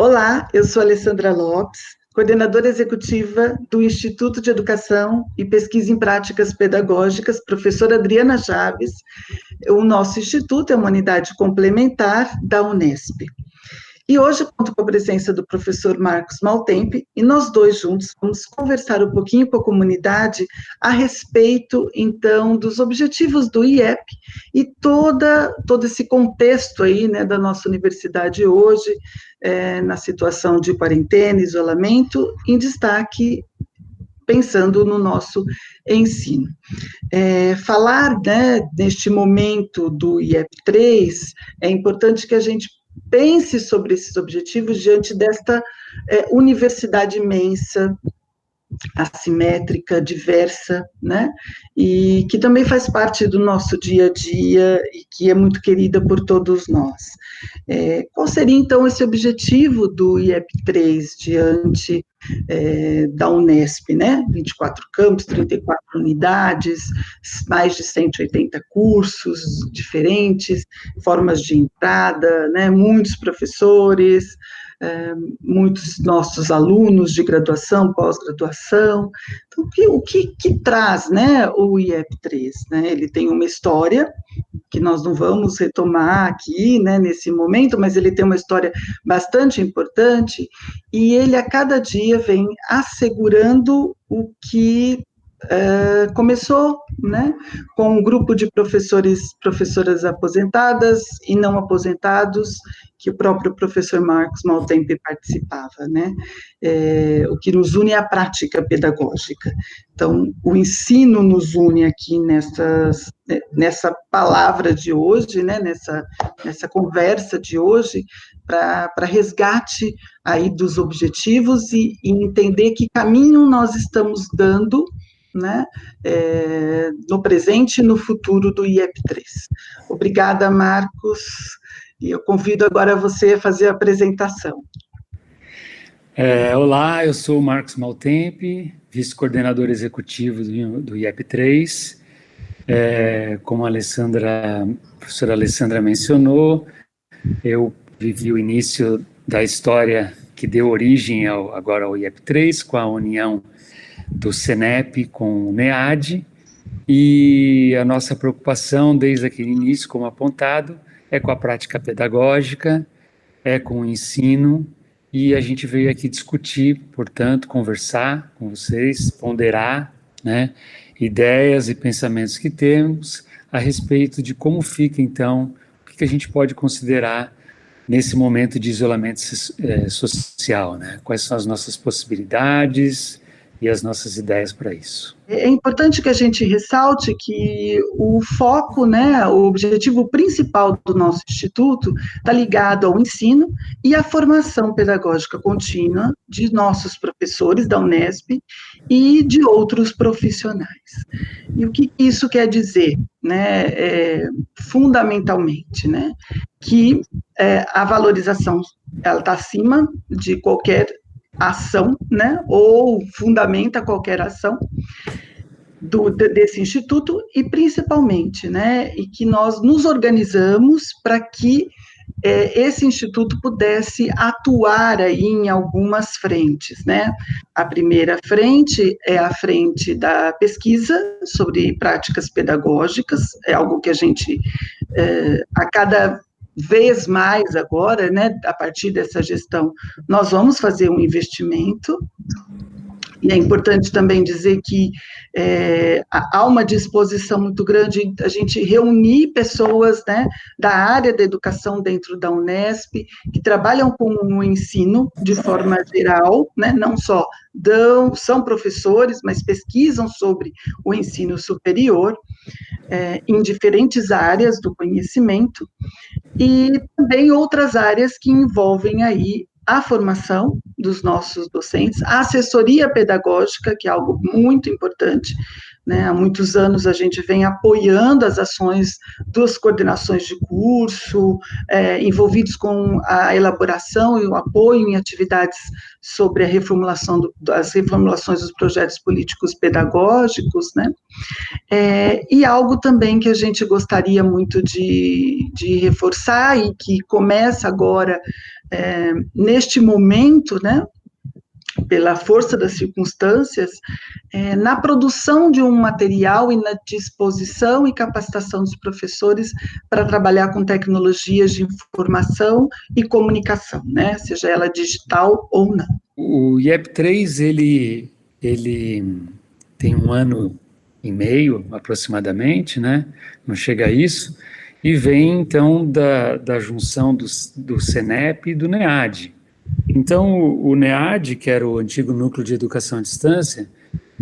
Olá, eu sou Alessandra Lopes, coordenadora executiva do Instituto de Educação e Pesquisa em Práticas Pedagógicas, professora Adriana Chaves. O nosso instituto é uma unidade complementar da Unesp. E hoje conto com a presença do professor Marcos Maltempe, e nós dois juntos vamos conversar um pouquinho com a comunidade a respeito, então, dos objetivos do IEP e todo esse contexto aí, né, da nossa universidade hoje, na situação de quarentena, isolamento, em destaque, pensando no nosso ensino. Falar, né, neste momento do IEP 3, é importante que a gente pense sobre esses objetivos diante desta universidade imensa, assimétrica, diversa, né, e que também faz parte do nosso dia a dia e que é muito querida por todos nós. Qual seria, então, esse objetivo do IEP 3 diante da Unesp, né? 24 campos, 34 unidades, mais de 180 cursos diferentes, formas de entrada, né? Muitos professores, muitos nossos alunos de graduação, pós-graduação. Então, o que traz, né, o IEP 3? Né? Ele tem uma história que nós não vamos retomar aqui, né, nesse momento, mas ele tem uma história bastante importante, e ele a cada dia vem assegurando o que começou, né, com um grupo de professoras aposentadas e não aposentados, que o próprio professor Marcos Maltempe participava, né, o que nos une é a prática pedagógica. Então, o ensino nos une aqui nessa palavra de hoje, né, nessa conversa de hoje, para resgate aí dos objetivos e entender que caminho nós estamos dando, né, no presente e no futuro do IEP 3. Obrigada, Marcos, e eu convido agora você a fazer a apresentação. Olá, eu sou o Marcos Maltempe, vice-coordenador executivo do IEP 3. Como a professora Alessandra mencionou, eu vivi o início da história que deu origem agora ao IEP 3, com a união do CENEP com o NEAD, e a nossa preocupação desde aquele início, como apontado, é com a prática pedagógica, é com o ensino, e a gente veio aqui discutir, portanto, conversar com vocês, ponderar, né, ideias e pensamentos que temos a respeito de como fica, então, o que a gente pode considerar nesse momento de isolamento social, né? Quais são as nossas possibilidades e as nossas ideias para isso. É importante que a gente ressalte que o foco, né, o objetivo principal do nosso instituto está ligado ao ensino e à formação pedagógica contínua de nossos professores da Unesp e de outros profissionais. E o que isso quer dizer, né, fundamentalmente, né, que a valorização ela está acima de qualquer ação, né, ou fundamenta qualquer ação desse instituto, e principalmente, né, e que nós nos organizamos para que esse instituto pudesse atuar aí em algumas frentes, né. A primeira frente é a frente da pesquisa sobre práticas pedagógicas, é algo que a gente, a cada vez mais agora, né, a partir dessa gestão, nós vamos fazer um investimento, e é importante também dizer que há uma disposição muito grande a gente reunir pessoas, né, da área da educação dentro da Unesp, que trabalham com o ensino de forma geral, né, não só são professores, mas pesquisam sobre o ensino superior, em diferentes áreas do conhecimento, e também outras áreas que envolvem aí a formação dos nossos docentes, a assessoria pedagógica, que é algo muito importante, né? Há muitos anos a gente vem apoiando as ações das coordenações de curso, envolvidos com a elaboração e o apoio em atividades sobre a as reformulações dos projetos políticos pedagógicos, né? E algo também que a gente gostaria muito de reforçar e que começa agora neste momento, né, pela força das circunstâncias, na produção de um material e na disposição e capacitação dos professores para trabalhar com tecnologias de informação e comunicação, né, seja ela digital ou não. O IEP3, ele tem 1 ano e meio, aproximadamente, né, não chega a isso, e vem, então, da junção do CENEP e do NEAD. Então, o NEAD, que era o antigo Núcleo de Educação à Distância,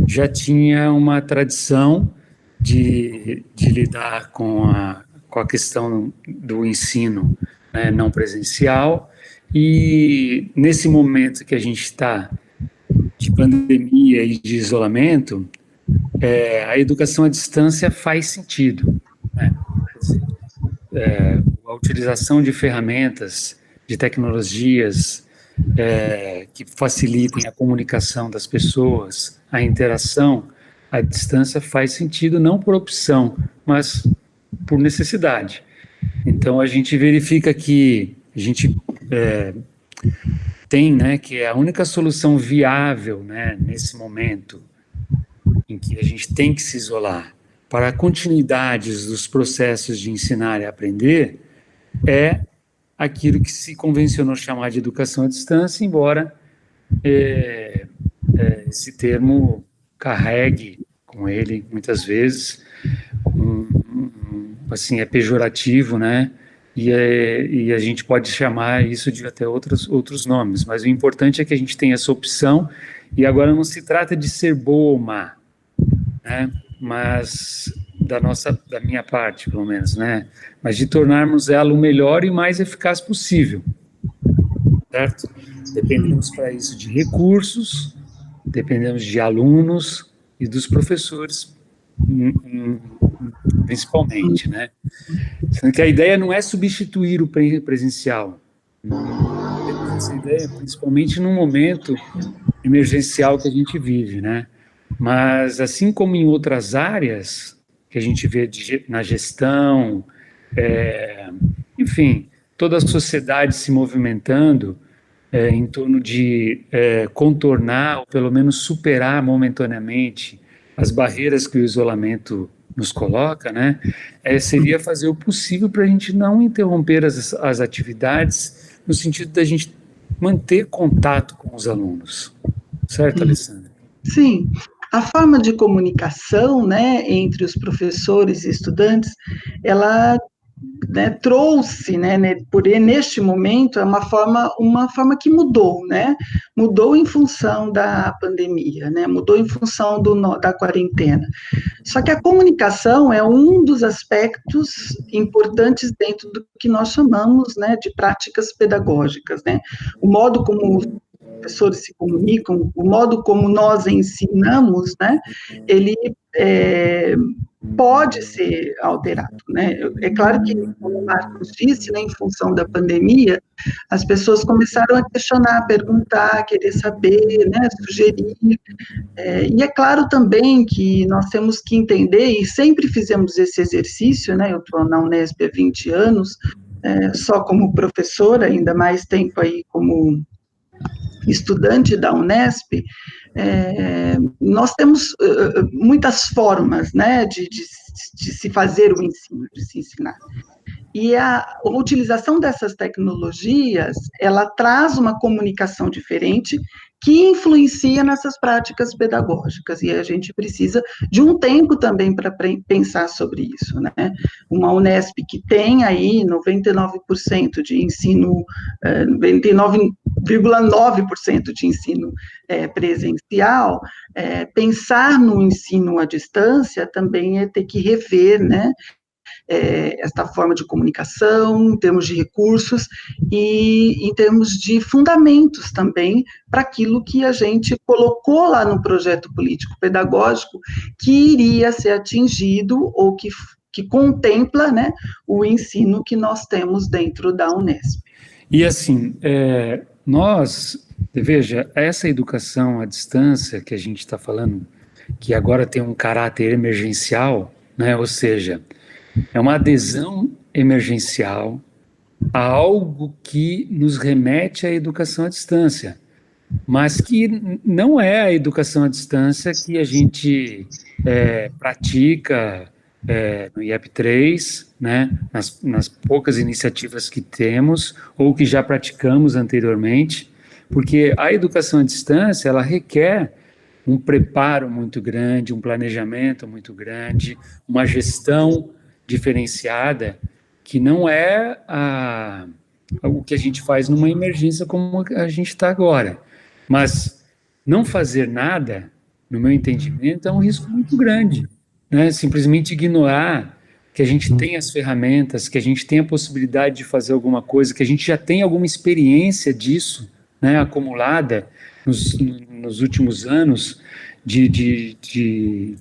já tinha uma tradição de lidar com a questão do ensino, né, não presencial, e nesse momento que a gente está de pandemia e de isolamento, a educação à distância faz sentido, né? Quer dizer, a utilização de ferramentas, de tecnologias que facilitem a comunicação das pessoas, a interação à distância faz sentido não por opção, mas por necessidade. Então a gente verifica que a gente tem, né, que é a única solução viável, né, nesse momento em que a gente tem que se isolar para a continuidade dos processos de ensinar e aprender é aquilo que se convencionou chamar de educação à distância, embora esse termo carregue com ele, muitas vezes, assim, é pejorativo, né? E a gente pode chamar isso de até outros nomes, mas o importante é que a gente tenha essa opção, e agora não se trata de ser boa ou má, né? Mas da minha parte, pelo menos, né? Mas de tornarmos ela o melhor e mais eficaz possível, certo? Dependemos para isso de recursos, dependemos de alunos e dos professores, principalmente, né? Sendo que a ideia não é substituir o presencial. Temos essa ideia principalmente num momento emergencial que a gente vive, né? Mas, assim como em outras áreas que a gente vê na gestão, enfim, toda a sociedade se movimentando em torno de contornar, ou pelo menos superar momentaneamente as barreiras que o isolamento nos coloca, né? Seria fazer o possível para a gente não interromper as atividades, no sentido da gente manter contato com os alunos. Certo, Alessandra? Sim. A forma de comunicação, né, entre os professores e estudantes, ela, né, trouxe, né, neste momento, é uma forma que mudou, né, mudou em função da pandemia, né, mudou em função da quarentena. Só que a comunicação é um dos aspectos importantes dentro do que nós chamamos, né, de práticas pedagógicas, né, o modo como os professores se comunicam, o modo como nós ensinamos, né, ele pode ser alterado, né? É claro que, como o Marcos disse, né, em função da pandemia, as pessoas começaram a questionar, a perguntar, a querer saber, né, sugerir, e é claro também que nós temos que entender, e sempre fizemos esse exercício, né, eu estou na Unesp há 20 anos, só como professora, ainda mais tempo aí como estudante da Unesp, nós temos muitas formas, né, de se fazer o ensino, de se ensinar. E a utilização dessas tecnologias, ela traz uma comunicação diferente que influencia nessas práticas pedagógicas, e a gente precisa de um tempo também para pensar sobre isso, né? Uma Unesp que tem aí 99% de ensino, 99,9% de ensino presencial, pensar no ensino à distância também é ter que rever, né, esta forma de comunicação, em termos de recursos e em termos de fundamentos também para aquilo que a gente colocou lá no projeto político-pedagógico que iria ser atingido ou que contempla, né, o ensino que nós temos dentro da Unesp. E assim, veja, essa educação à distância que a gente está falando, que agora tem um caráter emergencial, né, ou seja, é uma adesão emergencial a algo que nos remete à educação à distância, mas que não é a educação à distância que a gente pratica no IEP3, né, nas poucas iniciativas que temos ou que já praticamos anteriormente, porque a educação à distância, ela requer um preparo muito grande, um planejamento muito grande, uma gestão diferenciada, que não é o que a gente faz numa emergência como a gente está agora. Mas não fazer nada, no meu entendimento, é um risco muito grande, né? Simplesmente ignorar que a gente tem as ferramentas, que a gente tem a possibilidade de fazer alguma coisa, que a gente já tem alguma experiência disso, né, acumulada nos últimos anos de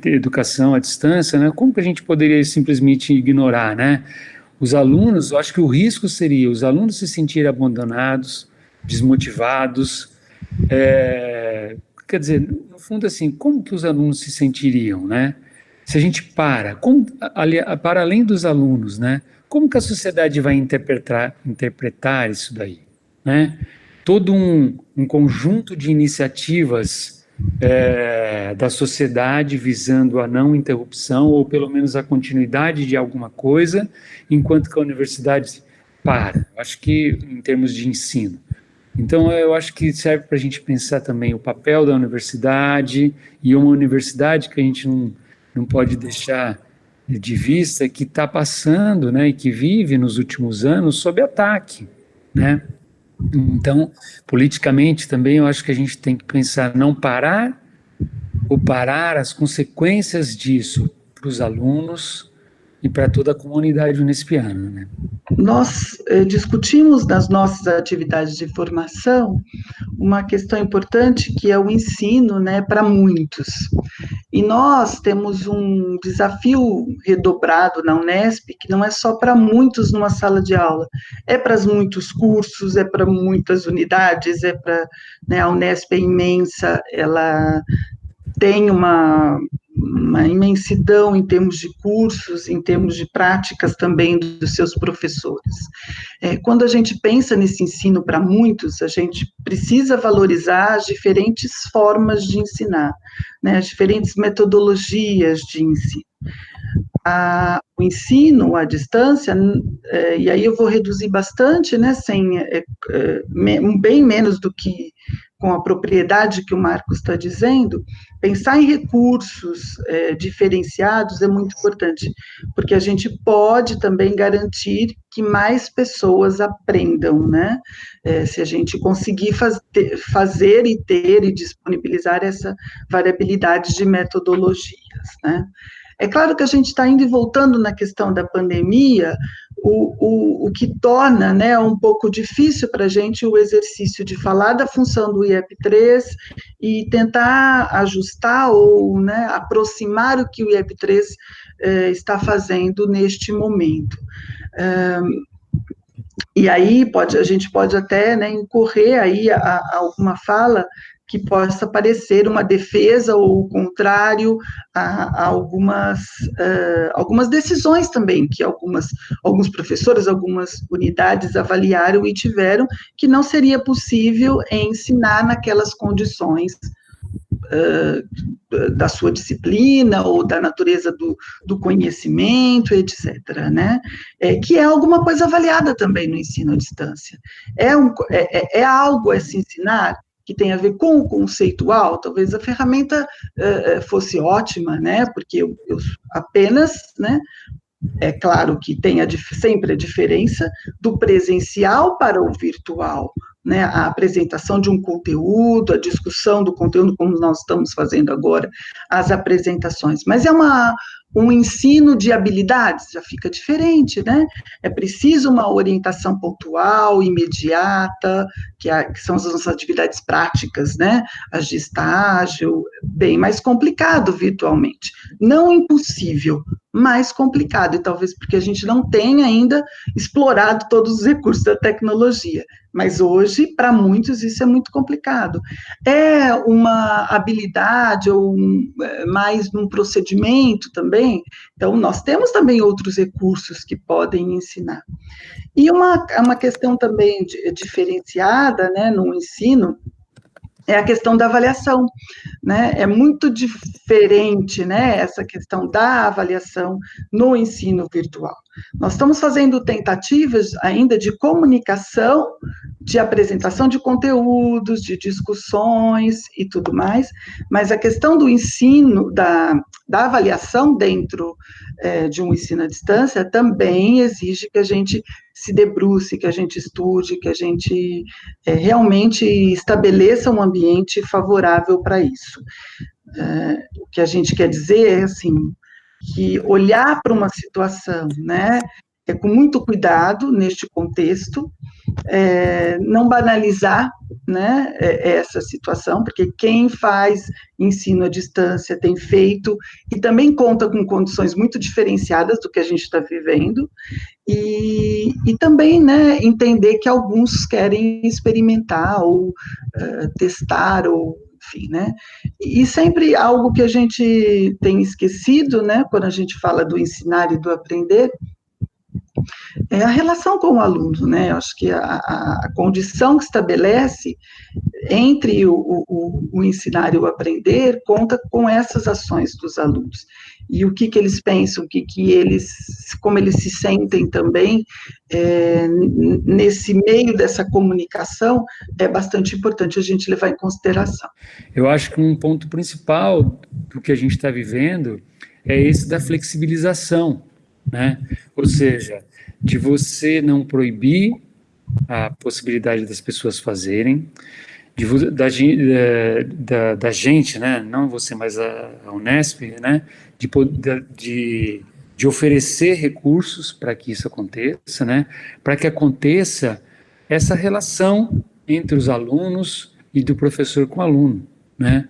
educação à distância, né? Como que a gente poderia simplesmente ignorar, né? Os alunos, eu acho que o risco seria os alunos se sentirem abandonados, desmotivados. Quer dizer, no fundo, assim, como que os alunos se sentiriam, né? Se a gente para além dos alunos, né? Como que a sociedade vai interpretar isso daí, né? Todo um conjunto de iniciativas da sociedade visando a não interrupção ou pelo menos a continuidade de alguma coisa, enquanto que a universidade para. Acho que em termos de ensino. Então, eu acho que serve para a gente pensar também o papel da universidade, e uma universidade que a gente não pode deixar de vista, que está passando, né, e que vive nos últimos anos sob ataque, né? Então, politicamente também, eu acho que a gente tem que pensar não parar, ou parar as consequências disso para os alunos e para toda a comunidade unespiana, né? Nós discutimos nas nossas atividades de formação uma questão importante que é o ensino, né, para muitos. E nós temos um desafio redobrado na Unesp, que não é só para muitos numa sala de aula, é para muitos cursos, é para muitas unidades, né, a Unesp é imensa, ela tem uma imensidão em termos de cursos, em termos de práticas também dos seus professores. Quando a gente pensa nesse ensino para muitos, a gente precisa valorizar as diferentes formas de ensinar, né, as diferentes metodologias de ensino. O ensino à distância, e aí eu vou reduzir bastante, né, bem menos do que com a propriedade que o Marcos está dizendo, pensar em recursos diferenciados é muito importante, porque a gente pode também garantir que mais pessoas aprendam, né? Se a gente conseguir fazer e ter e disponibilizar essa variabilidade de metodologias, né? É claro que a gente está indo e voltando na questão da pandemia, o que torna, né, um pouco difícil para a gente o exercício de falar da função do IEP3 e tentar ajustar ou, né, aproximar o que o IEP3 está fazendo neste momento. E aí a gente pode até, né, incorrer aí a alguma fala que possa parecer uma defesa ou o contrário a algumas decisões também que alguns professores, algumas unidades avaliaram e tiveram que não seria possível ensinar naquelas condições da sua disciplina ou da natureza do conhecimento, etc., né? Que é alguma coisa avaliada também no ensino à distância. É algo a se ensinar que tem a ver com o conceitual, talvez a ferramenta fosse ótima, né? Porque eu apenas, né? É claro que tem sempre a diferença do presencial para o virtual, né, a apresentação de um conteúdo, a discussão do conteúdo, como nós estamos fazendo agora, as apresentações, mas é um ensino de habilidades, já fica diferente, né? É preciso uma orientação pontual, imediata, que são as nossas atividades práticas, né? As de estágio, bem mais complicado virtualmente. Não impossível, mais complicado, e talvez porque a gente não tenha ainda explorado todos os recursos da tecnologia. Mas hoje, para muitos, isso é muito complicado. É uma habilidade ou mais um procedimento também, também. Então, nós temos também outros recursos que podem ensinar. E uma questão também diferenciada, né, no ensino, é a questão da avaliação, né? É muito diferente, né, essa questão da avaliação no ensino virtual. Nós estamos fazendo tentativas ainda de comunicação, de apresentação de conteúdos, de discussões e tudo mais, mas a questão do ensino, da avaliação dentro de um ensino à distância também exige que a gente se debruce, que a gente estude, que a gente realmente estabeleça um ambiente favorável para isso. O que a gente quer dizer é, assim, que olhar para uma situação, né, com muito cuidado neste contexto, não banalizar, né, essa situação, porque quem faz ensino à distância tem feito e também conta com condições muito diferenciadas do que a gente está vivendo, e também, né, entender que alguns querem experimentar ou testar, ou enfim, né, e sempre algo que a gente tem esquecido, né, quando a gente fala do ensinar e do aprender, é a relação com o aluno, né, eu acho que a condição que estabelece entre o ensinar e o aprender conta com essas ações dos alunos, e o que eles pensam, como eles se sentem também, nesse meio dessa comunicação, é bastante importante a gente levar em consideração. Eu acho que um ponto principal do que a gente está vivendo é esse da flexibilização, né? Ou seja, de você não proibir a possibilidade das pessoas fazerem, da gente, né, não você, mas a Unesp, né, de oferecer recursos para que isso aconteça, né, para que aconteça essa relação entre os alunos e do professor com o aluno, né.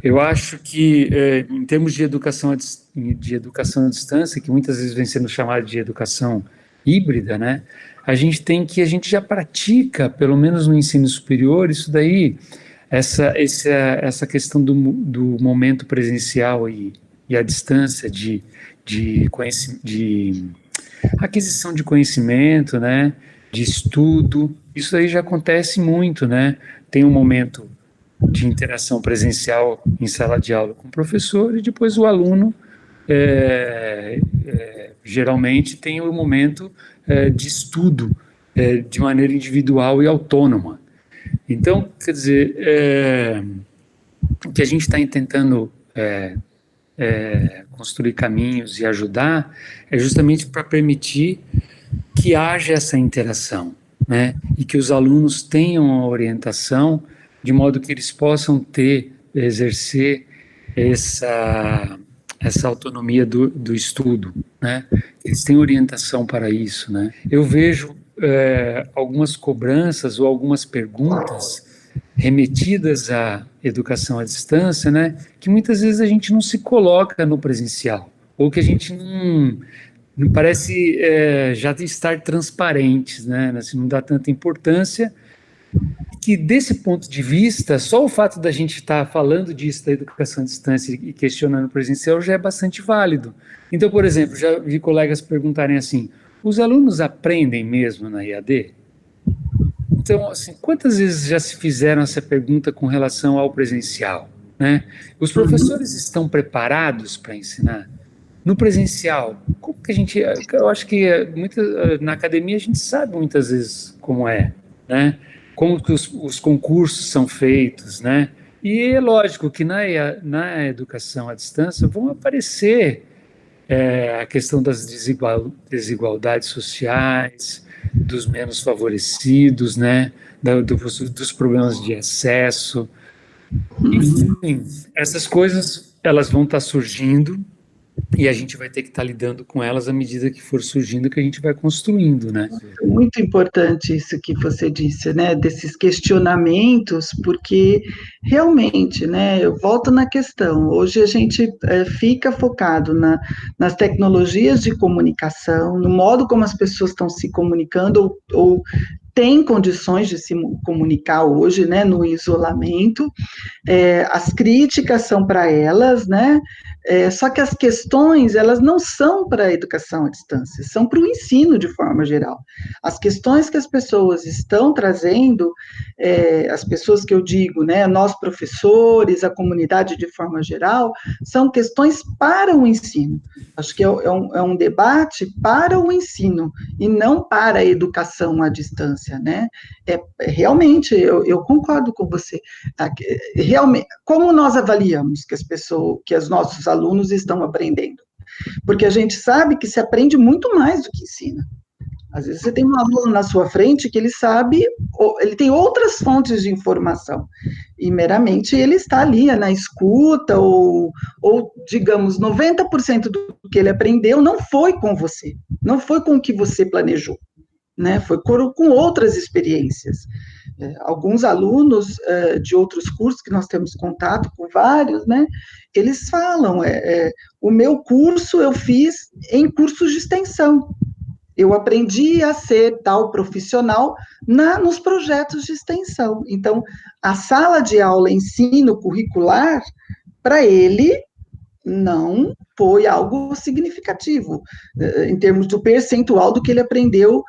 Eu acho que, em termos de educação à distância, que muitas vezes vem sendo chamada de educação híbrida, né, a gente já pratica, pelo menos no ensino superior, isso daí, essa questão do momento presencial e a distância de aquisição de conhecimento, né, de estudo, isso aí já acontece muito, né, tem um momento de interação presencial em sala de aula com o professor e depois o aluno geralmente tem o momento de estudo de maneira individual e autônoma. Então, quer dizer, o que a gente está tentando construir caminhos e ajudar é justamente para permitir que haja essa interação, né? E que os alunos tenham a orientação de modo que eles possam exercer essa autonomia do estudo, né? Eles têm orientação para isso, né? Eu vejo algumas cobranças ou algumas perguntas remetidas à educação à distância, né? Que muitas vezes a gente não se coloca no presencial, ou que a gente não parece já estar transparentes, né? Assim, não dá tanta importância, que desse ponto de vista, só o fato da gente estar falando disso, da educação à distância e questionando o presencial já é bastante válido. Então, por exemplo, já vi colegas perguntarem assim, os alunos aprendem mesmo na EAD? Então, assim, quantas vezes já se fizeram essa pergunta com relação ao presencial, né? Os professores estão preparados para ensinar? No presencial, como que eu acho que na academia a gente sabe muitas vezes como é, né? Como que os concursos são feitos, né? E é lógico que na educação à distância vão aparecer a questão das desigualdades sociais, dos menos favorecidos, né? Dos problemas de acesso. Enfim, essas coisas elas vão estar surgindo e a gente vai ter que estar lidando com elas à medida que for surgindo, que a gente vai construindo, né? Muito importante isso que você disse, né, desses questionamentos, porque realmente, né, eu volto na questão, hoje a gente fica focado nas tecnologias de comunicação, no modo como as pessoas estão se comunicando ou têm condições de se comunicar hoje, né, no isolamento, as críticas são para elas, né, Só que as questões, elas não são para a educação à distância, são para o ensino de forma geral. As questões que as pessoas estão trazendo, as pessoas que eu digo, né, nós professores, a comunidade de forma geral, são questões para o ensino. Acho que é um debate para o ensino, e não para a educação à distância, né? Realmente, eu concordo com você. Realmente, como nós avaliamos que os nossos alunos estão aprendendo? Porque a gente sabe que se aprende muito mais do que ensina. Às vezes você tem um aluno na sua frente que ele sabe, ele tem outras fontes de informação, e meramente ele está ali na escuta, ou digamos, 90% do que ele aprendeu não foi com você, não foi com o que você planejou, né? Foi com outras experiências. Alguns alunos de outros cursos, que nós temos contato com vários, né? Eles falam, o meu curso eu fiz em cursos de extensão, eu aprendi a ser tal profissional nos projetos de extensão. Então, a sala de aula, ensino curricular, para ele, não foi algo significativo, em termos do percentual do que ele aprendeu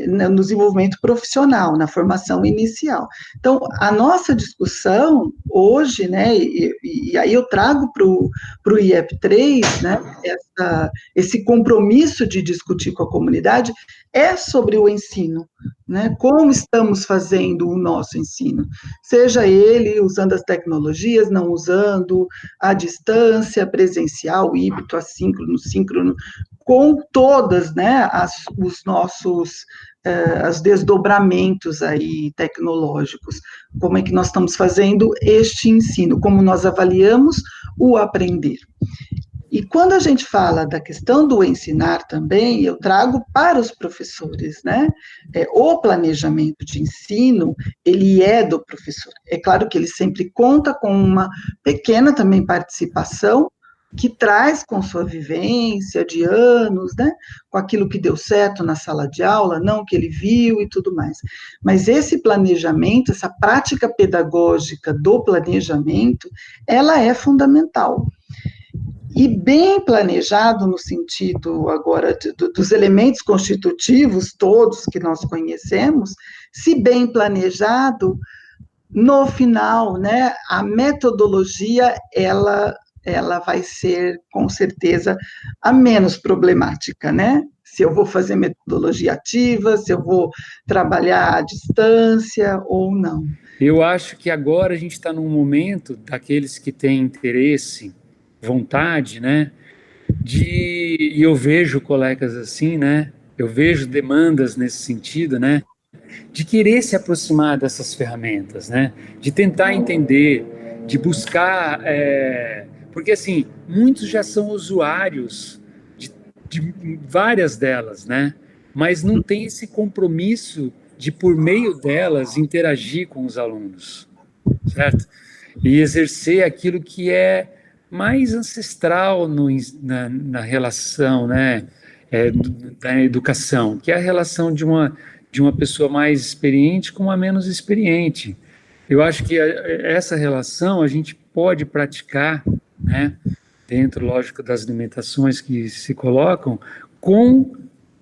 no desenvolvimento profissional, na formação inicial. Então, a nossa discussão hoje, né, e aí eu trago para o IEP3, né, esse compromisso de discutir com a comunidade, é sobre o ensino, né, como estamos fazendo o nosso ensino, seja ele usando as tecnologias, não usando, à distância, presencial, híbrido, assíncrono, síncrono, com todas, né, os desdobramentos aí tecnológicos, como é que nós estamos fazendo este ensino, como nós avaliamos o aprender. E quando a gente fala da questão do ensinar também, eu trago para os professores, né? O planejamento de ensino, ele é do professor. É claro que ele sempre conta com uma pequena também participação, que traz com sua vivência de anos, né, com aquilo que deu certo na sala de aula, não o que ele viu e tudo mais. Mas esse planejamento, essa prática pedagógica do planejamento, ela é fundamental. E bem planejado no sentido agora dos elementos constitutivos todos que nós conhecemos, se bem planejado, no final, né, a metodologia, ela vai ser, com certeza, a menos problemática, né? Se eu vou fazer metodologia ativa, se eu vou trabalhar à distância ou não. Eu acho que agora a gente está num momento daqueles que têm interesse, vontade, né? E eu vejo colegas assim, né? Eu vejo demandas nesse sentido, né? De querer se aproximar dessas ferramentas, né? De tentar entender, de buscar, porque assim, muitos já são usuários de várias delas, né? Mas não tem esse compromisso de, por meio delas, interagir com os alunos, certo? E exercer aquilo que é mais ancestral na relação, né? Da educação, que é a relação de uma pessoa mais experiente com uma menos experiente. Eu acho que essa relação a gente pode praticar, né, dentro, lógico, das limitações que se colocam, com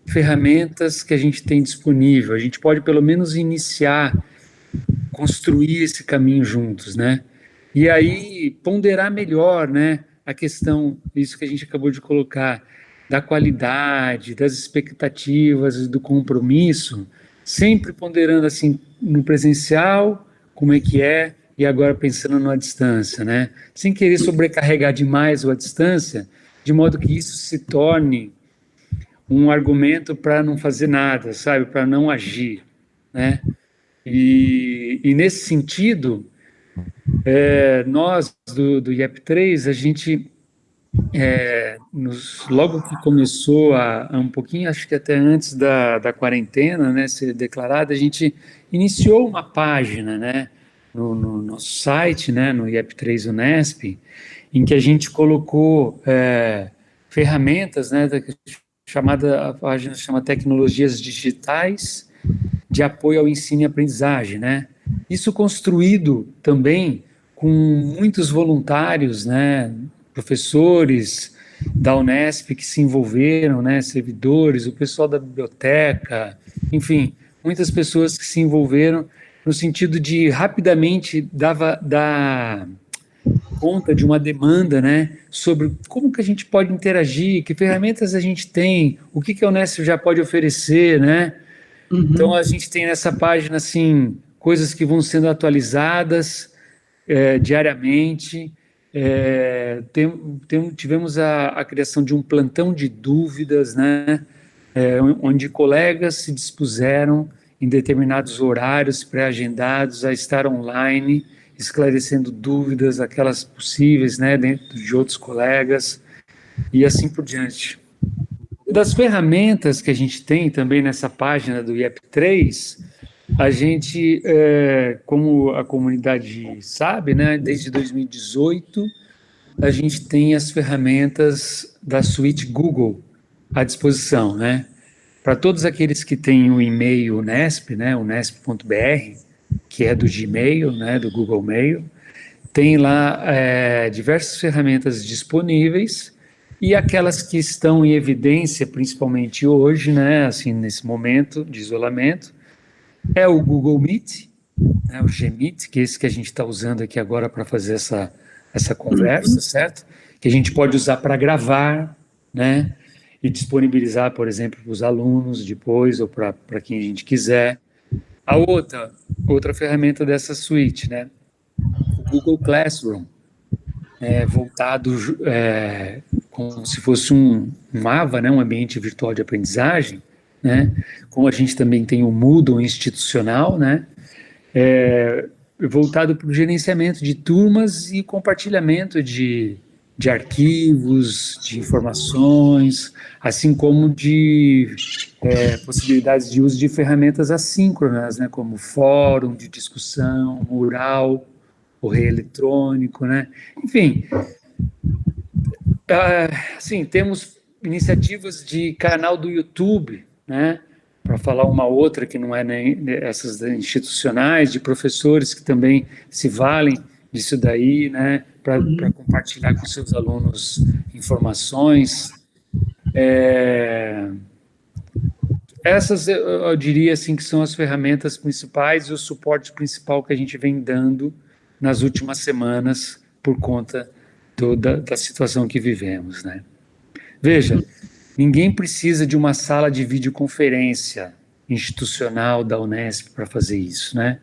ferramentas que a gente tem disponível. A gente pode, pelo menos, iniciar, construir esse caminho juntos, né? E aí ponderar melhor, né, a questão, isso que a gente acabou de colocar, da qualidade, das expectativas, do compromisso, sempre ponderando assim no presencial, como é que é, e agora pensando na distância, né? Sem querer sobrecarregar demais a distância, de modo que isso se torne um argumento para não fazer nada, sabe? Para não agir, né? E nesse sentido, nós do IEP3, a gente, logo que começou a um pouquinho, acho que até antes da quarentena, né, ser declarada, a gente iniciou uma página, né, no nosso site, né, no IEP3 Unesp, em que a gente colocou ferramentas, né, a página chama Tecnologias Digitais de Apoio ao Ensino e Aprendizagem, né? Isso construído também com muitos voluntários, né, professores da Unesp que se envolveram, né, servidores, o pessoal da biblioteca, enfim, muitas pessoas que se envolveram no sentido de rapidamente dar conta de uma demanda, né, sobre como que a gente pode interagir, que ferramentas a gente tem, o que a Unesp já pode oferecer, né? Então a gente tem nessa página assim coisas que vão sendo atualizadas diariamente. Tivemos a criação de um plantão de dúvidas, né, onde colegas se dispuseram em determinados horários pré-agendados a estar online, esclarecendo dúvidas, aquelas possíveis, né, dentro de outros colegas, e assim por diante. Das ferramentas que a gente tem também nessa página do IEP3, a gente, como a comunidade sabe, né, desde 2018, a gente tem as ferramentas da suíte Google à disposição, né? Para todos aqueles que têm o e-mail Unesp, né, unesp.br, que é do Gmail, né, do Google Mail, tem lá diversas ferramentas disponíveis, e aquelas que estão em evidência, principalmente hoje, né, assim, nesse momento de isolamento, é o Google Meet, né, o Gmeet, que é esse que a gente está usando aqui agora para fazer essa conversa, certo? Que a gente pode usar para gravar, né, e disponibilizar, por exemplo, para os alunos depois, ou para quem a gente quiser. A outra ferramenta dessa suíte, né, o Google Classroom, voltado como se fosse um AVA, né, um ambiente virtual de aprendizagem, né, como a gente também tem o Moodle institucional, né, voltado para o gerenciamento de turmas e compartilhamento de arquivos, de informações, assim como de possibilidades de uso de ferramentas assíncronas, né, como fórum de discussão, mural, correio eletrônico, né? Enfim, assim, temos iniciativas de canal do YouTube, né? Para falar uma outra que não é nem essas institucionais, de professores que também se valem disso daí, né? Para compartilhar com seus alunos informações. Essas eu diria assim que são as ferramentas principais e o suporte principal que a gente vem dando nas últimas semanas por conta da situação que vivemos, né? Veja, ninguém precisa de uma sala de videoconferência institucional da Unesp para fazer isso, né?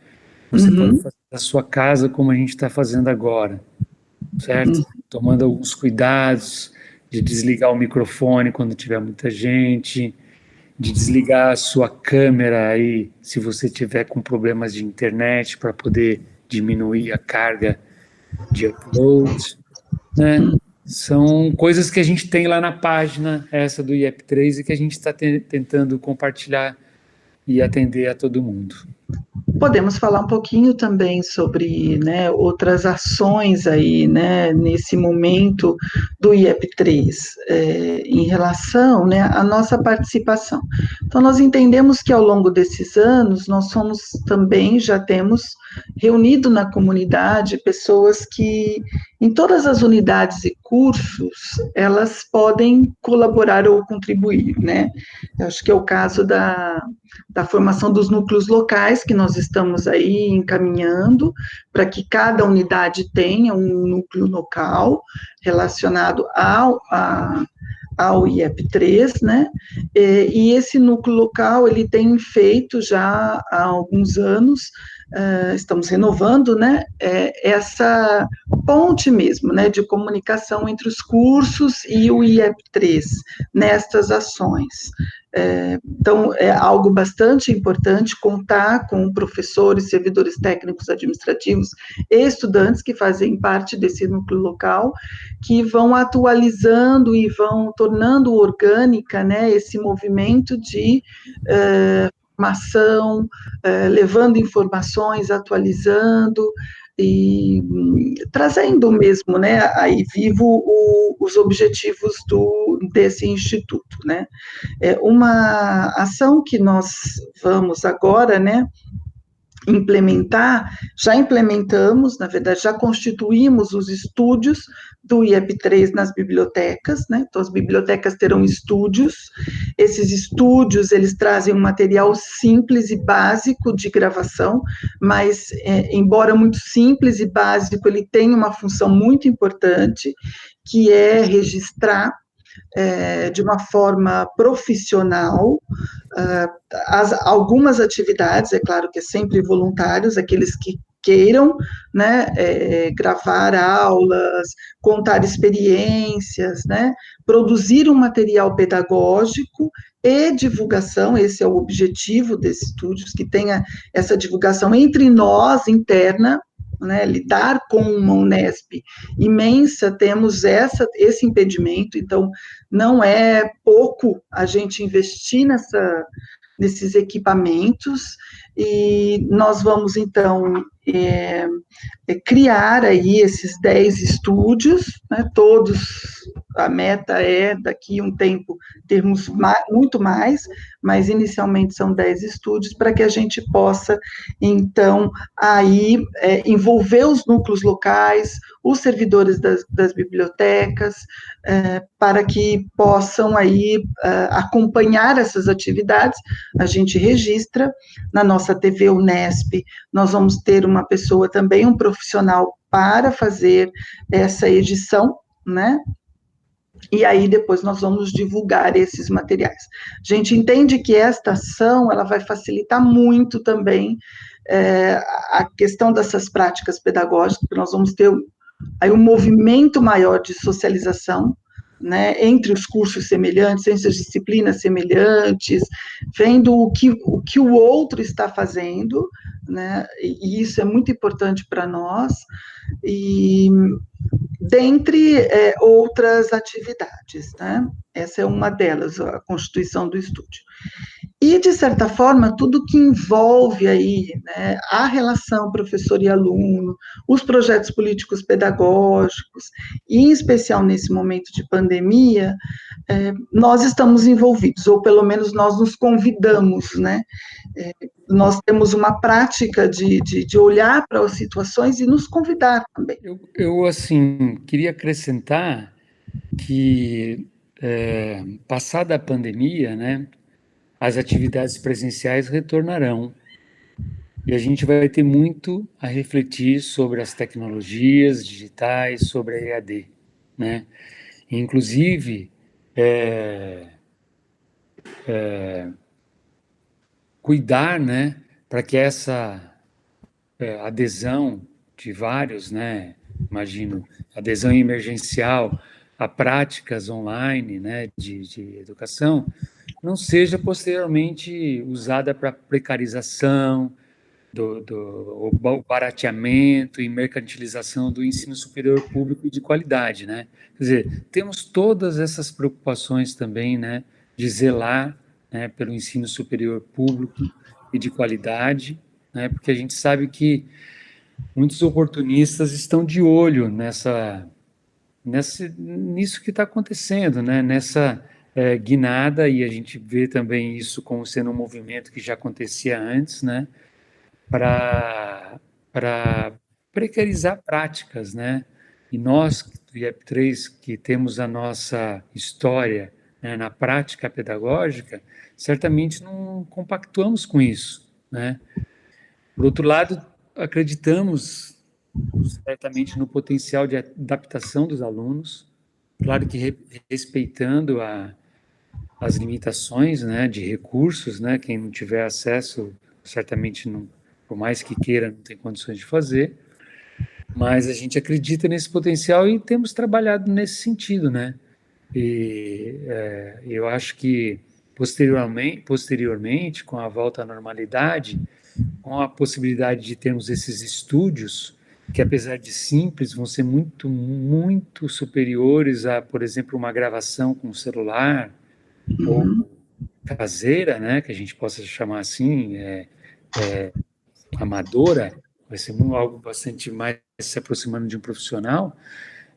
Você pode fazer da sua casa como a gente está fazendo agora, certo? Tomando alguns cuidados de desligar o microfone quando tiver muita gente, de desligar a sua câmera aí, se você tiver com problemas de internet, para poder diminuir a carga de upload, né? São coisas que a gente tem lá na página, essa do IEP3, e que a gente está tentando compartilhar e atender a todo mundo. Podemos falar um pouquinho também sobre, né, outras ações aí, né, nesse momento do IEP3, em relação, né, à nossa participação. Então, nós entendemos que ao longo desses anos, nós já temos reunido na comunidade pessoas que, em todas as unidades e cursos, elas podem colaborar ou contribuir, né? Eu acho que é o caso da formação dos núcleos locais, que nós estamos aí encaminhando, para que cada unidade tenha um núcleo local relacionado ao IEP3, né, e esse núcleo local, ele tem feito já há alguns anos, estamos renovando, né, essa ponte mesmo, né, de comunicação entre os cursos e o IEP3, nestas ações. Então, é algo bastante importante contar com professores, servidores técnicos administrativos e estudantes que fazem parte desse núcleo local, que vão atualizando e vão tornando orgânica, né, esse movimento de formação, levando informações, atualizando e trazendo mesmo, né, aí vivo os objetivos desse instituto, né. Uma ação que nós vamos agora, né, implementar, já implementamos, na verdade, já constituímos os estúdios do IEP3 nas bibliotecas, né? Então, as bibliotecas terão estúdios, esses estúdios, eles trazem um material simples e básico de gravação, mas, embora muito simples e básico, ele tem uma função muito importante, que é registrar de uma forma profissional algumas atividades, é claro que é sempre voluntários, aqueles que queiram, né, gravar aulas, contar experiências, né, produzir um material pedagógico e divulgação, esse é o objetivo desses estúdios, que tenha essa divulgação entre nós, interna, né, lidar com uma Unesp imensa, temos esse impedimento, então não é pouco a gente investir nesses equipamentos, e nós vamos, então, criar aí esses 10 estúdios, né, todos, a meta é, daqui a um tempo, termos muito mais, mas inicialmente são 10 estúdios, para que a gente possa, então, aí, envolver os núcleos locais, os servidores das bibliotecas, para que possam aí acompanhar essas atividades. A gente registra na nossa TV Unesp, nós vamos ter uma pessoa também, um profissional para fazer essa edição, né? E aí depois nós vamos divulgar esses materiais. A gente entende que esta ação, ela vai facilitar muito também a questão dessas práticas pedagógicas, porque nós vamos ter aí um movimento maior de socialização, né, entre os cursos semelhantes, entre as disciplinas semelhantes, vendo o que o outro está fazendo, né, e isso é muito importante para nós, e dentre outras atividades, né, essa é uma delas, a constituição do estúdio. E, de certa forma, tudo que envolve aí, né, a relação professor e aluno, os projetos políticos pedagógicos, e em especial nesse momento de pandemia, nós estamos envolvidos, ou pelo menos nós nos convidamos, né? Nós temos uma prática de olhar para as situações e nos convidar também. Eu assim, queria acrescentar que, passada a pandemia, né, as atividades presenciais retornarão. E a gente vai ter muito a refletir sobre as tecnologias digitais, sobre a EAD, né? Inclusive, cuidar, né, para que essa adesão de vários, né, imagino, adesão emergencial a práticas online, né, de educação, não seja posteriormente usada para precarização, o barateamento e mercantilização do ensino superior público e de qualidade, né? Quer dizer, temos todas essas preocupações também, né, de zelar, né, pelo ensino superior público e de qualidade, né, porque a gente sabe que muitos oportunistas estão de olho nisso que está acontecendo, né, nessa guinada, e a gente vê também isso como sendo um movimento que já acontecia antes, né, para precarizar práticas, né? E nós, do IEP3, que temos a nossa história, né, na prática pedagógica, certamente não compactuamos com isso, né? Por outro lado, acreditamos certamente no potencial de adaptação dos alunos, claro que respeitando as limitações, né, de recursos, né? Quem não tiver acesso certamente não, por mais que queira, não tem condições de fazer, mas a gente acredita nesse potencial e temos trabalhado nesse sentido, né? E eu acho que posteriormente, com a volta à normalidade, com a possibilidade de termos esses estúdios, que apesar de simples, vão ser muito, muito superiores a, por exemplo, uma gravação com celular, ou caseira, né, que a gente possa chamar assim, amadora, vai ser algo bastante mais se aproximando de um profissional,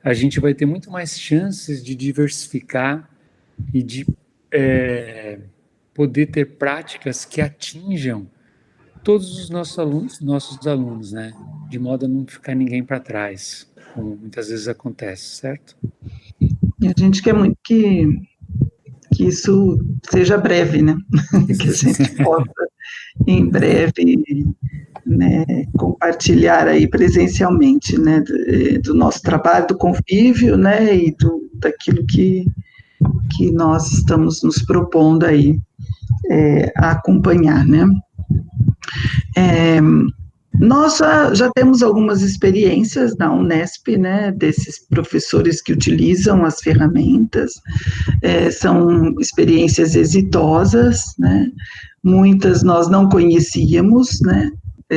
a gente vai ter muito mais chances de diversificar e de poder ter práticas que atinjam todos os nossos alunos, né? De modo a não ficar ninguém para trás, como muitas vezes acontece, certo? E a gente quer muito que isso seja breve, né? Que a gente possa, em breve, né, compartilhar aí presencialmente, né, do nosso trabalho, do convívio, né, e daquilo que nós estamos nos propondo aí a acompanhar, né. Nós já temos algumas experiências na Unesp, né, desses professores que utilizam as ferramentas, são experiências exitosas, né, muitas nós não conhecíamos, né,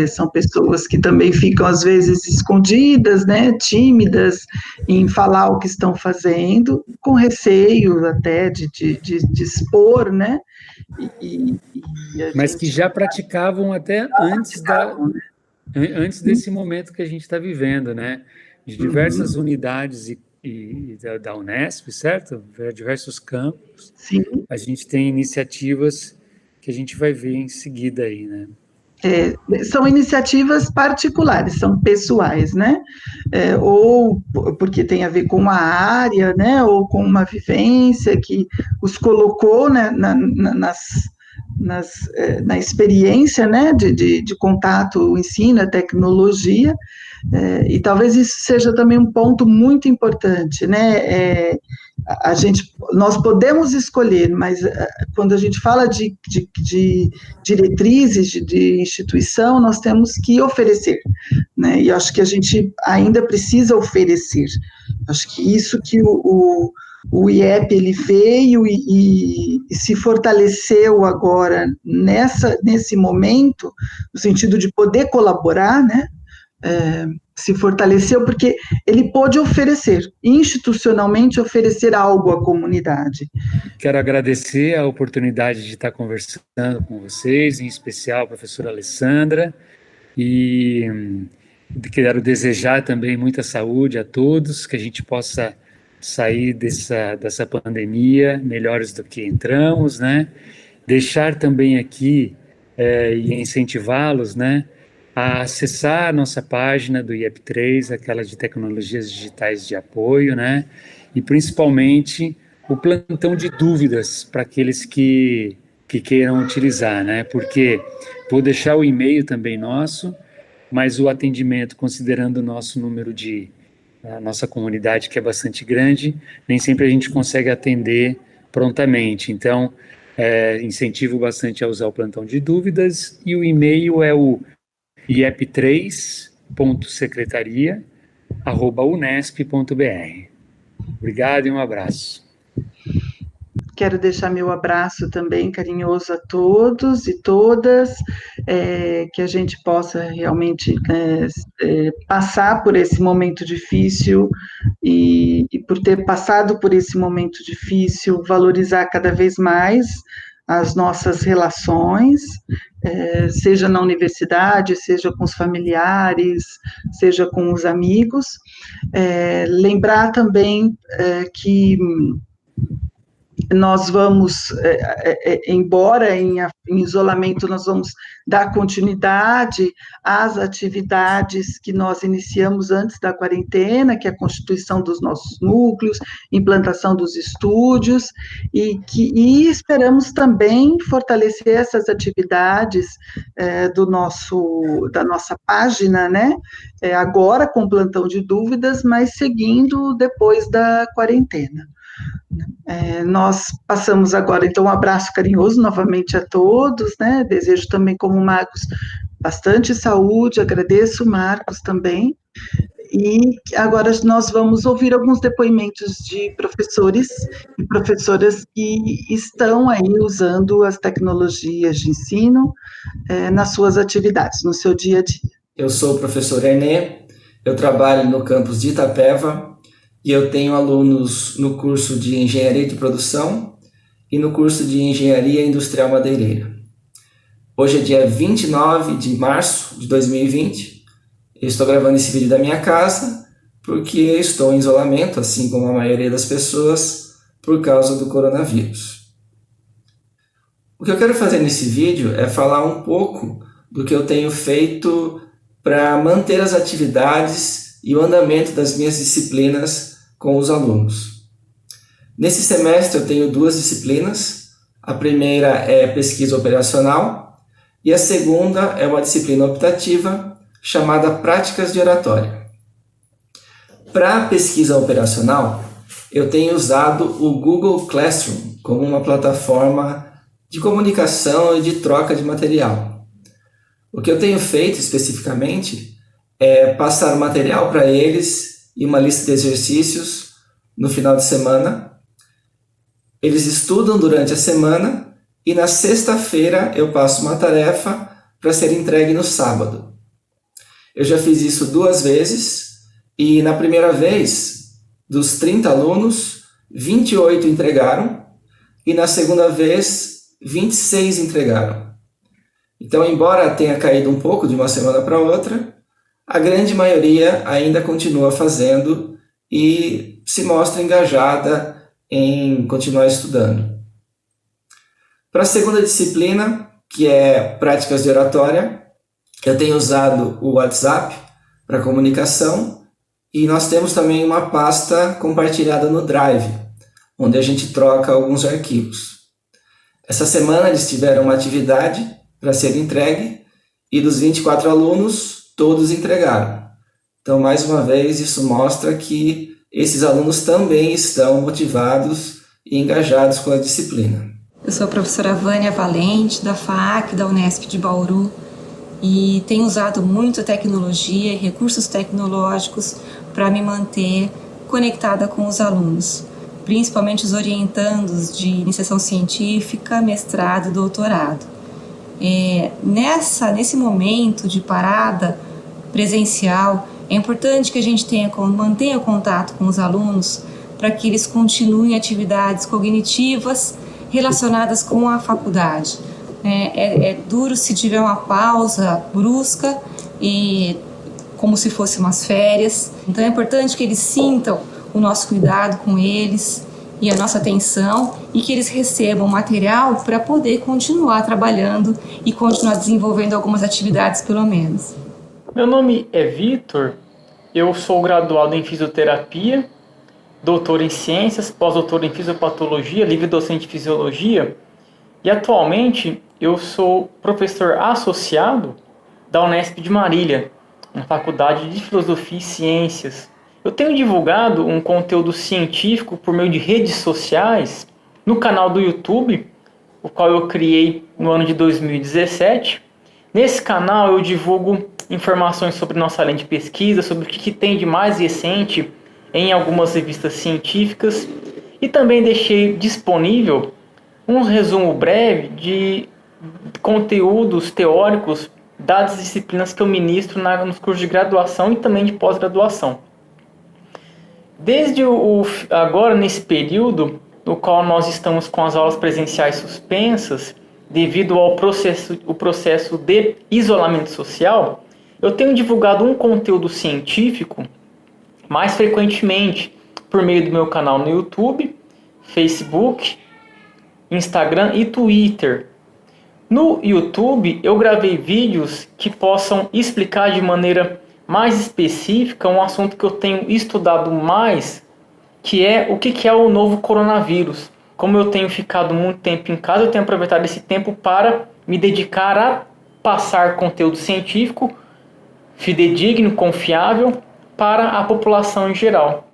são pessoas que também ficam, às vezes, escondidas, né, tímidas em falar o que estão fazendo, com receio até de expor, né, e a Mas que gente já praticavam até praticavam, né? antes desse momento que a gente está vivendo, né? De diversas Uhum, unidades e da Unesp, certo? Diversos campos, sim. a gente tem iniciativas que a gente vai ver em seguida aí, né? São iniciativas particulares, são pessoais, né? Ou porque tem a ver com uma área, né? Ou com uma vivência que os colocou, né? Na experiência, né? De contato, o ensino, a tecnologia, e talvez isso seja também um ponto muito importante, né? Nós podemos escolher, mas quando a gente fala de diretrizes de instituição, nós temos que oferecer, né? E acho que a gente ainda precisa oferecer. Acho que isso que o IEP ele veio e se fortaleceu agora nesse momento, no sentido de poder colaborar, né? Se fortaleceu porque ele pôde oferecer, institucionalmente oferecer algo à comunidade. Quero agradecer a oportunidade de estar conversando com vocês, em especial a professora Alessandra, e quero desejar também muita saúde a todos, que a gente possa sair dessa pandemia melhores do que entramos, né? Deixar também aqui e incentivá-los, né, a acessar a nossa página do IEP3, aquela de tecnologias digitais de apoio, né, e principalmente o plantão de dúvidas para aqueles que queiram utilizar, né, porque vou deixar o e-mail também nosso, mas o atendimento, considerando o nosso número a nossa comunidade, que é bastante grande, nem sempre a gente consegue atender prontamente. Então, incentivo bastante a usar o plantão de dúvidas e o e-mail é o iep3.secretaria@unesp.br. Obrigado e um abraço. Quero deixar meu abraço também carinhoso a todos e todas, que a gente possa realmente passar por esse momento difícil e por ter passado por esse momento difícil, valorizar cada vez mais as nossas relações, seja na universidade, seja com os familiares, seja com os amigos. Lembrar também que nós vamos, embora em isolamento, nós vamos dar continuidade às atividades que nós iniciamos antes da quarentena, que é a constituição dos nossos núcleos, implantação dos estúdios, e esperamos também fortalecer essas atividades da nossa página, né? Agora com plantão de dúvidas, mas seguindo depois da quarentena. Nós passamos agora, então, um abraço carinhoso novamente a todos, né? Desejo também, como o Marcos, bastante saúde, agradeço o Marcos também. E agora nós vamos ouvir alguns depoimentos de professores e professoras que estão aí usando as tecnologias de ensino nas suas atividades, no seu dia a dia. Eu sou o professor Ernê, eu trabalho no campus de Itapeva, e eu tenho alunos no curso de Engenharia de Produção e no curso de Engenharia Industrial Madeireira. Hoje é dia 29 de março de 2020. Eu estou gravando esse vídeo da minha casa porque estou em isolamento, assim como a maioria das pessoas, por causa do coronavírus. O que eu quero fazer nesse vídeo é falar um pouco do que eu tenho feito para manter as atividades e o andamento das minhas disciplinas com os alunos. Nesse semestre eu tenho 2 disciplinas. A primeira é pesquisa operacional e a segunda é uma disciplina optativa chamada práticas de oratória. Para pesquisa operacional, eu tenho usado o Google Classroom como uma plataforma de comunicação e de troca de material. O que eu tenho feito especificamente é passar material para eles e uma lista de exercícios no final de semana. Eles estudam durante a semana e na sexta-feira eu passo uma tarefa para ser entregue no sábado. Eu já fiz isso 2 vezes e na primeira vez, dos 30 alunos, 28 entregaram e na segunda vez, 26 entregaram. Então, embora tenha caído um pouco de uma semana para outra, a grande maioria ainda continua fazendo e se mostra engajada em continuar estudando. Para a segunda disciplina, que é práticas de oratória, eu tenho usado o WhatsApp para comunicação e nós temos também uma pasta compartilhada no Drive, onde a gente troca alguns arquivos. Essa semana eles tiveram uma atividade para ser entregue e dos 24 alunos, todos entregaram. Então, mais uma vez, isso mostra que esses alunos também estão motivados e engajados com a disciplina. Eu sou a professora Vânia Valente, da FAAC, da Unesp de Bauru, e tenho usado muito a tecnologia e recursos tecnológicos para me manter conectada com os alunos, principalmente os orientandos de iniciação científica, mestrado e doutorado. Nesse momento de parada presencial, é importante que a gente mantenha contato com os alunos para que eles continuem atividades cognitivas relacionadas com a faculdade. É duro se tiver uma pausa brusca e como se fossem umas férias. Então é importante que eles sintam o nosso cuidado com eles e a nossa atenção e que eles recebam material para poder continuar trabalhando e continuar desenvolvendo algumas atividades pelo menos. Meu nome é Vitor, eu sou graduado em fisioterapia, doutor em ciências, pós-doutor em fisiopatologia, livre docente de fisiologia e atualmente eu sou professor associado da Unesp de Marília, na Faculdade de Filosofia e Ciências. Eu tenho divulgado um conteúdo científico por meio de redes sociais no canal do YouTube, o qual eu criei no ano de 2017. Nesse canal eu divulgo informações sobre nossa linha de pesquisa, sobre o que tem de mais recente em algumas revistas científicas e também deixei disponível um resumo breve de conteúdos teóricos das disciplinas que eu ministro nos cursos de graduação e também de pós-graduação. Desde agora, nesse período, no qual nós estamos com as aulas presenciais suspensas, devido ao processo de isolamento social, eu tenho divulgado um conteúdo científico mais frequentemente por meio do meu canal no YouTube, Facebook, Instagram e Twitter. No YouTube, eu gravei vídeos que possam explicar de maneira mais específica um assunto que eu tenho estudado mais, que é o que é o novo coronavírus. Como eu tenho ficado muito tempo em casa, eu tenho aproveitado esse tempo para me dedicar a passar conteúdo científico, fidedigno, confiável, para a população em geral.